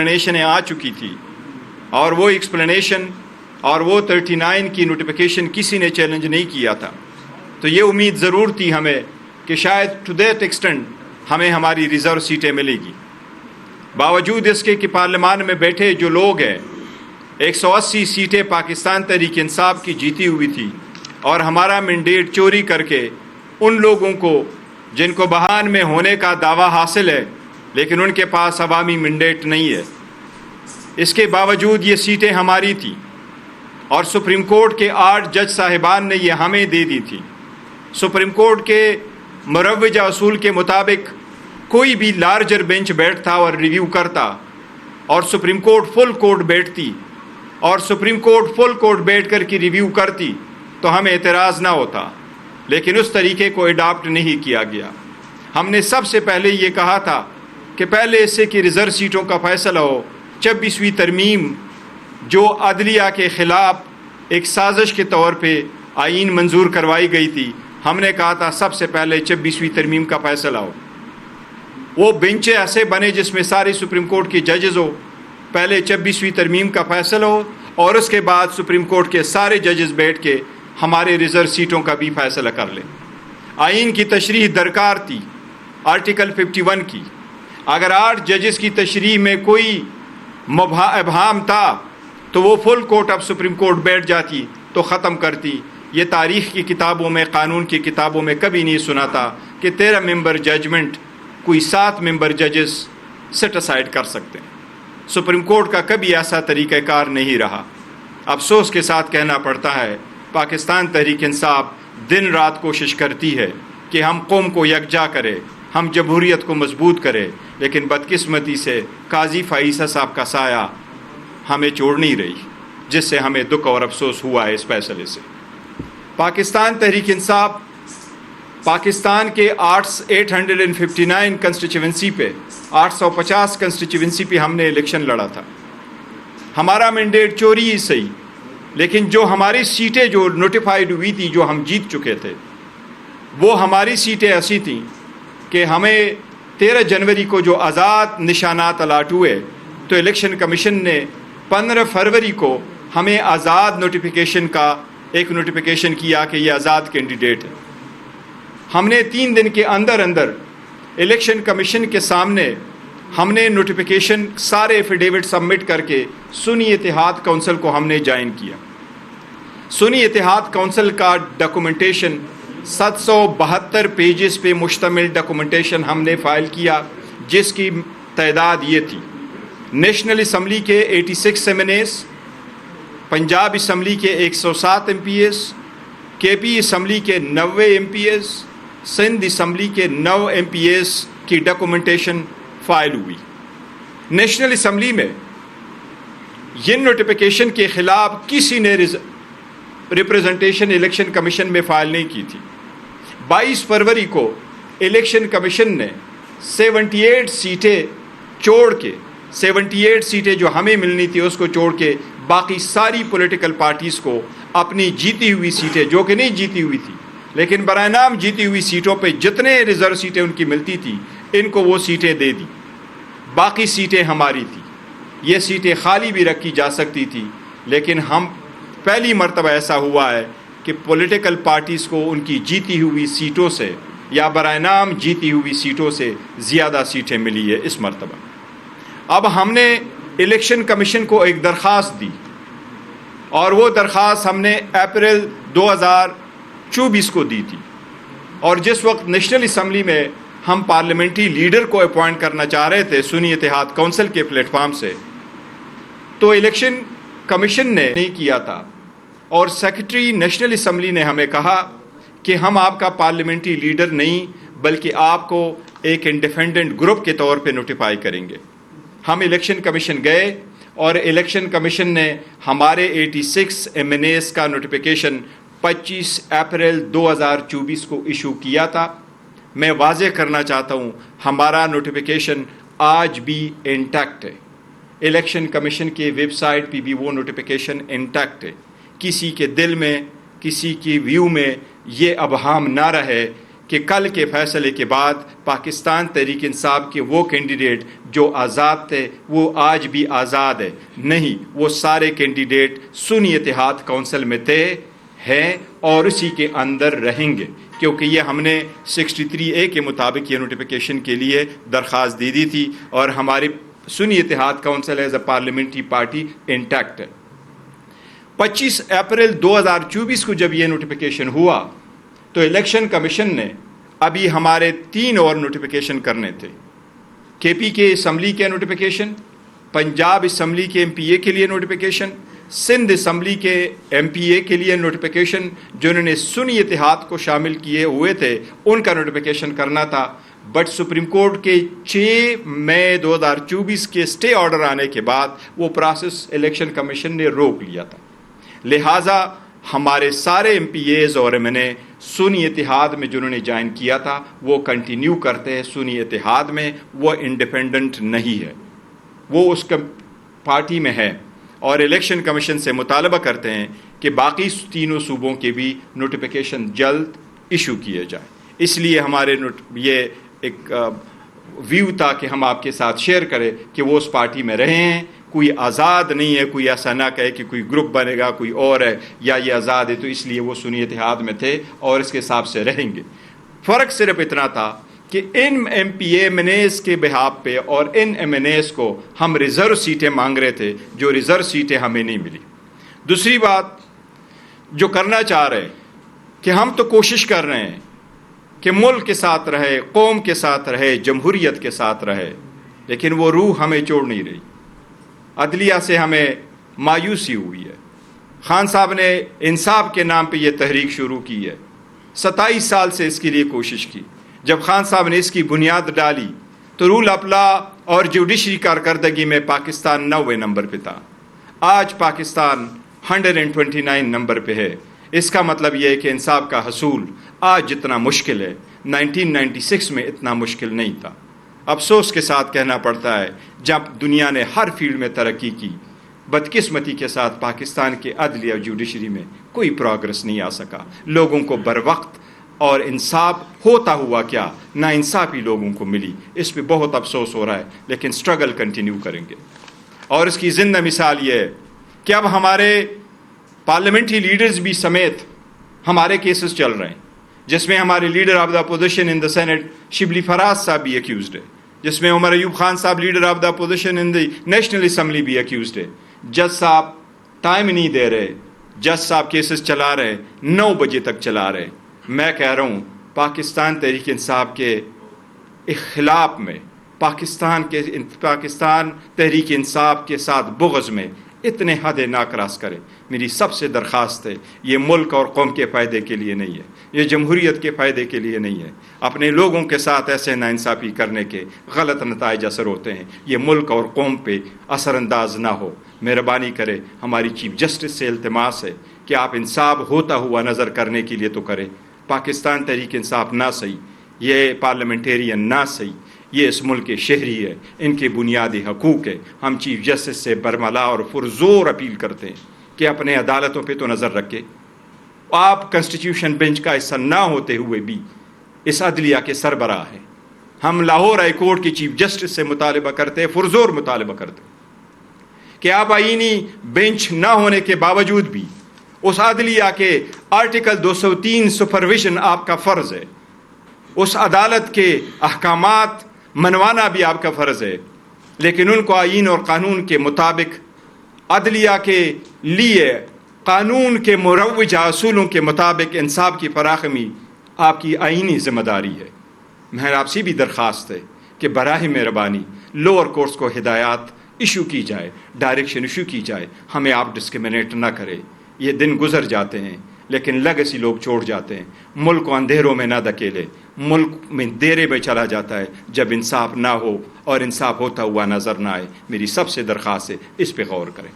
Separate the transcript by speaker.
Speaker 1: ایکسپلینیشنیں آ چکی تھی اور وہ ایکسپلینیشن اور وہ 39 کی نوٹیفیکیشن کسی نے چیلنج نہیں کیا تھا، تو یہ امید ضرور تھی ہمیں کہ شاید ٹو دیٹ ایکسٹینٹ ہمیں ہماری ریزرو سیٹیں ملے گی۔ باوجود اس کے کہ پارلیمان میں بیٹھے جو لوگ ہیں 180 سیٹیں پاکستان تحریک انصاف کی جیتی ہوئی تھی اور ہمارا مینڈیٹ چوری کر کے ان لوگوں کو جن کو بحران میں ہونے کا دعویٰ حاصل ہے لیکن ان کے پاس عوامی مینڈیٹ نہیں ہے، اس کے باوجود یہ سیٹیں ہماری تھیں اور سپریم کورٹ کے 8 جج صاحبان نے یہ ہمیں دے دی تھی۔ سپریم کورٹ کے مروجہ اصول کے مطابق کوئی بھی لارجر بینچ بیٹھتا اور ریویو کرتا اور سپریم کورٹ فل کورٹ بیٹھتی اور سپریم کورٹ فل کورٹ بیٹھ کر کے ریویو کرتی تو ہمیں اعتراض نہ ہوتا، لیکن اس طریقے کو اڈاپٹ نہیں کیا گیا۔ ہم نے سب سے پہلے یہ کہا تھا کہ پہلے اس سے کہ ریزرو سیٹوں کا فیصلہ ہو، 26ویں ترمیم جو عدلیہ کے خلاف ایک سازش کے طور پہ آئین منظور کروائی گئی تھی، ہم نے کہا تھا سب سے پہلے 26ویں ترمیم کا فیصلہ ہو، وہ بینچیں ایسے بنے جس میں سارے سپریم کورٹ کے ججز ہو، پہلے 26ویں ترمیم کا فیصلہ ہو اور اس کے بعد سپریم کورٹ کے سارے ججز بیٹھ کے ہمارے ریزرو سیٹوں کا بھی فیصلہ کر لیں۔ آئین کی تشریح درکار تھی آرٹیکل 51 کی، اگر 8 ججز کی تشریح میں کوئی ابہام تھا تو وہ فل کورٹ اب سپریم کورٹ بیٹھ جاتی تو ختم کرتی۔ یہ تاریخ کی کتابوں میں، قانون کی کتابوں میں کبھی نہیں سنا تھا کہ 13 ممبر ججمنٹ کوئی 7 ممبر ججز سیٹ اسائڈ کر سکتے ہیں۔ سپریم کورٹ کا کبھی ایسا طریقہ کار نہیں رہا۔ افسوس کے ساتھ کہنا پڑتا ہے پاکستان تحریک انصاف دن رات کوشش کرتی ہے کہ ہم قوم کو یکجا کرے، ہم جمہوریت کو مضبوط کرے، لیکن بدقسمتی سے قاضی فائزہ صاحب کا سایہ ہمیں چھوڑ نہیں رہی، جس سے ہمیں دکھ اور افسوس ہوا ہے اس فیصلے سے۔ پاکستان تحریک انصاف پاکستان کے 859 کنسٹیچوئنسی پہ 850 کنسٹیچوئنسی پہ ہم نے الیکشن لڑا تھا۔ ہمارا مینڈیٹ چوری ہی صحیح، لیکن جو ہماری سیٹیں جو نوٹیفائیڈ ہوئی تھی، جو ہم جیت چکے تھے، وہ ہماری سیٹیں ایسی تھیں کہ ہمیں 13 جنوری کو جو آزاد نشانات الاٹ ہوئے تو الیکشن کمیشن نے 15 فروری کو ہمیں آزاد نوٹیفیکیشن کا ایک نوٹیفیکیشن کیا کہ یہ آزاد کینڈیڈیٹ ہے۔ ہم نے 3 دن کے اندر الیکشن کمیشن کے سامنے ہم نے نوٹیفیکیشن سارے ایفیڈیوٹ سبمٹ کر کے سنی اتحاد کونسل کو ہم نے جوائن کیا۔ سنی اتحاد کونسل کا ڈاکومنٹیشن 772 پیجز پہ مشتمل ڈاکومنٹیشن ہم نے فائل کیا، جس کی تعداد یہ تھی: نیشنل اسمبلی کے 86 MNAs، پنجاب اسمبلی کے 107 MPs، کے پی اسمبلی کے 90 MPs، سندھ اسمبلی کے 9 MPs کی ڈاکومنٹیشن فائل ہوئی۔ نیشنل اسمبلی میں یہ نوٹیفیکیشن کے خلاف کسی نے ریپریزنٹیشن الیکشن کمیشن میں فائل نہیں کی تھی۔ 22 فروری کو الیکشن کمیشن نے 78 سیٹیں چھوڑ کے 78 سیٹیں جو ہمیں ملنی تھی اس کو چھوڑ کے باقی ساری پولیٹیکل پارٹیز کو اپنی جیتی ہوئی سیٹیں، جو کہ نہیں جیتی ہوئی تھی لیکن برائے نام جیتی ہوئی سیٹوں پہ جتنے ریزرو سیٹیں ان کی ملتی تھی ان کو وہ سیٹیں دے دی، باقی سیٹیں ہماری تھی۔ یہ سیٹیں خالی بھی رکھی جا سکتی تھی، لیکن ہم پہلی مرتبہ ایسا ہوا ہے کہ پولیٹیکل پارٹیز کو ان کی جیتی ہوئی سیٹوں سے یا برائے نام جیتی ہوئی سیٹوں سے زیادہ سیٹیں ملی ہے اس مرتبہ۔ اب ہم نے الیکشن کمیشن کو ایک درخواست دی اور وہ درخواست ہم نے اپریل 2024 کو دی تھی، اور جس وقت نیشنل اسمبلی میں ہم پارلیمنٹری لیڈر کو اپوائنٹ کرنا چاہ رہے تھے سنی اتحاد کونسل کے پلیٹ فارم سے، تو الیکشن کمیشن نے نہیں کیا تھا، اور سیکرٹری نیشنل اسمبلی نے ہمیں کہا کہ ہم آپ کا پارلیمنٹری لیڈر نہیں بلکہ آپ کو ایک انڈیپینڈنٹ گروپ کے طور پہ نوٹیفائی کریں گے۔ ہم الیکشن کمیشن گئے اور الیکشن کمیشن نے ہمارے 86 MNAs کا نوٹیفیکیشن 25 اپریل 2024 کو ایشو کیا تھا۔ میں واضح کرنا چاہتا ہوں ہمارا نوٹیفیکیشن آج بھی انٹیکٹ ہے، الیکشن کمیشن کے ویب سائٹ پہ بھی وہ نوٹیفیکیشن انٹیکٹ ہے۔ کسی کے دل میں، کسی کی ویو میں یہ ابہام نہ رہے کہ کل کے فیصلے کے بعد پاکستان تحریک انصاف کے وہ کینڈیڈیٹ جو آزاد تھے وہ آج بھی آزاد ہے؟ نہیں، وہ سارے کینڈیڈیٹ سنی اتحاد کونسل میں تھے، ہیں اور اسی کے اندر رہیں گے، کیونکہ یہ ہم نے 63A کے مطابق یہ نوٹیفیکیشن کے لیے درخواست دے دی تھی، اور ہماری سنی اتحاد council as a parliamentary party intact ہے۔ 25 اپریل 2024 کو جب یہ نوٹیفیکیشن ہوا تو الیکشن کمیشن نے ابھی ہمارے 3 اور نوٹیفیکیشن کرنے تھے، KP کے اسمبلی کے نوٹیفیکیشن، پنجاب اسمبلی کے MPA کے لیے نوٹیفیکیشن، سندھ اسمبلی کے MPA کے لیے نوٹیفیکیشن، جنہوں نے سنی اتحاد کو شامل کیے ہوئے تھے ان کا نوٹیفیکیشن کرنا تھا، بٹ سپریم کورٹ کے 6 مئی 2024 کے اسٹے آرڈر آنے کے بعد وہ پروسیس الیکشن کمیشن نے روک لیا تھا۔ لہٰذا ہمارے سارے MPAs اور MNA سنی اتحاد میں جنہوں نے جوائن کیا تھا وہ کنٹینیو کرتے ہیں سنی اتحاد میں، وہ انڈیپینڈنٹ نہیں ہے، وہ اس پارٹی میں ہے، اور الیکشن کمیشن سے مطالبہ کرتے ہیں کہ باقی تینوں صوبوں کے بھی نوٹیفیکیشن جلد ایشو کیے جائے۔ اس لیے ہمارے یہ ایک ویو تھا کہ ہم آپ کے ساتھ شیئر کریں کہ وہ اس پارٹی میں رہے ہیں، کوئی آزاد نہیں ہے، کوئی ایسا نہ کہے کہ کوئی گروپ بنے گا کوئی اور ہے یا یہ آزاد ہے، تو اس لیے وہ سنی اتحاد میں تھے اور اس کے حساب سے رہیں گے۔ فرق صرف اتنا تھا کہ ان MPA MNAs کے بہاف پہ اور ان MNAs کو ہم ریزرو سیٹیں مانگ رہے تھے، جو ریزرو سیٹیں ہمیں نہیں ملی۔ دوسری بات جو کرنا چاہ رہے کہ ہم تو کوشش کر رہے ہیں کہ ملک کے ساتھ رہے، قوم کے ساتھ رہے، جمہوریت کے ساتھ رہے، لیکن وہ روح ہمیں چھوڑ نہیں رہی۔ عدلیہ سے ہمیں مایوسی ہوئی ہے۔ خان صاحب نے انصاف کے نام پہ یہ تحریک شروع کی ہے، 27 سال سے اس کے لیے کوشش کی۔ جب خان صاحب نے اس کی بنیاد ڈالی تو رول آف لا اور جوڈیشری کارکردگی میں پاکستان 9ویں نمبر پہ تھا، آج پاکستان 129 نمبر پہ ہے۔ اس کا مطلب یہ ہے کہ انصاف کا حصول آج جتنا مشکل ہے 1996 میں اتنا مشکل نہیں تھا۔ افسوس کے ساتھ کہنا پڑتا ہے جب دنیا نے ہر فیلڈ میں ترقی کی، بدقسمتی کے ساتھ پاکستان کے عدلیہ اور جوڈیشری میں کوئی پروگرس نہیں آ سکا۔ لوگوں کو بروقت اور انصاف ہوتا ہوا کیا نا انصافی لوگوں کو ملی، اس پہ بہت افسوس ہو رہا ہے، لیکن سٹرگل کنٹینیو کریں گے۔ اور اس کی زندہ مثال یہ ہے کہ اب ہمارے پارلیمنٹری لیڈرز بھی سمیت ہمارے کیسز چل رہے ہیں، جس میں ہمارے leader of the opposition in the Senate Shibli Faraz صاحب بھی ایکیوزڈ ہے، جس میں عمر ایوب خان صاحب leader of the opposition in the national assembly بھی ایکیوزڈ ہے۔ جج صاحب ٹائم نہیں دے رہے، جج صاحب کیسز چلا رہے، 9 بجے تک چلا رہے۔ میں کہہ رہا ہوں پاکستان تحریک انصاف کے اخلاف میں، پاکستان تحریک انصاف کے ساتھ بغض میں اتنے حد نہ کراس کرے۔ میری سب سے درخواست ہے، یہ ملک اور قوم کے فائدے کے لیے نہیں ہے، یہ جمہوریت کے فائدے کے لیے نہیں ہے۔ اپنے لوگوں کے ساتھ ایسے ناانصافی کرنے کے غلط نتائج اثر ہوتے ہیں، یہ ملک اور قوم پہ اثر انداز نہ ہو۔ مہربانی کرے، ہماری چیف جسٹس سے التماس ہے کہ آپ انصاف ہوتا ہوا نظر کرنے کے لیے تو کریں۔ پاکستان تحریک انصاف نہ صحیح، یہ پارلیمنٹیرین نہ صحیح، یہ اس ملک کے شہری ہے، ان کے بنیادی حقوق ہے۔ ہم چیف جسٹس سے برملا اور پرزور اپیل کرتے ہیں کہ اپنے عدالتوں پہ تو نظر رکھے۔ آپ کنسٹیٹیوشن بینچ کا حصہ نہ ہوتے ہوئے بھی اس عدلیہ کے سربراہ ہیں۔ ہم لاہور ہائی کورٹ کی چیف جسٹس سے مطالبہ کرتے ہیں، پرزور مطالبہ کرتے ہیں کہ آپ آئینی بینچ نہ ہونے کے باوجود بھی اس عدلیہ کے آرٹیکل 203 سپرویژن آپ کا فرض ہے، اس عدالت کے احکامات منوانا بھی آپ کا فرض ہے، لیکن ان کو آئین اور قانون کے مطابق عدلیہ کے لیے قانون کے مروجہ اصولوں کے مطابق انصاف کی فراہمی آپ کی آئینی ذمہ داری ہے۔ میں آپ سے بھی درخواست ہے کہ براہ مہربانی لوور کورٹس کو ہدایات ایشو کی جائے، ڈائریکشن ایشو کی جائے، ہمیں آپ ڈسکریمنیٹ نہ کرے۔ یہ دن گزر جاتے ہیں لیکن لیگیسی لوگ چھوڑ جاتے ہیں۔ ملک کو اندھیروں میں نہ دھکیلے، ملک میں دیرے میں چلا جاتا ہے جب انصاف نہ ہو اور انصاف ہوتا ہوا نظر نہ آئے۔ میری سب سے درخواست ہے اس پہ غور کریں۔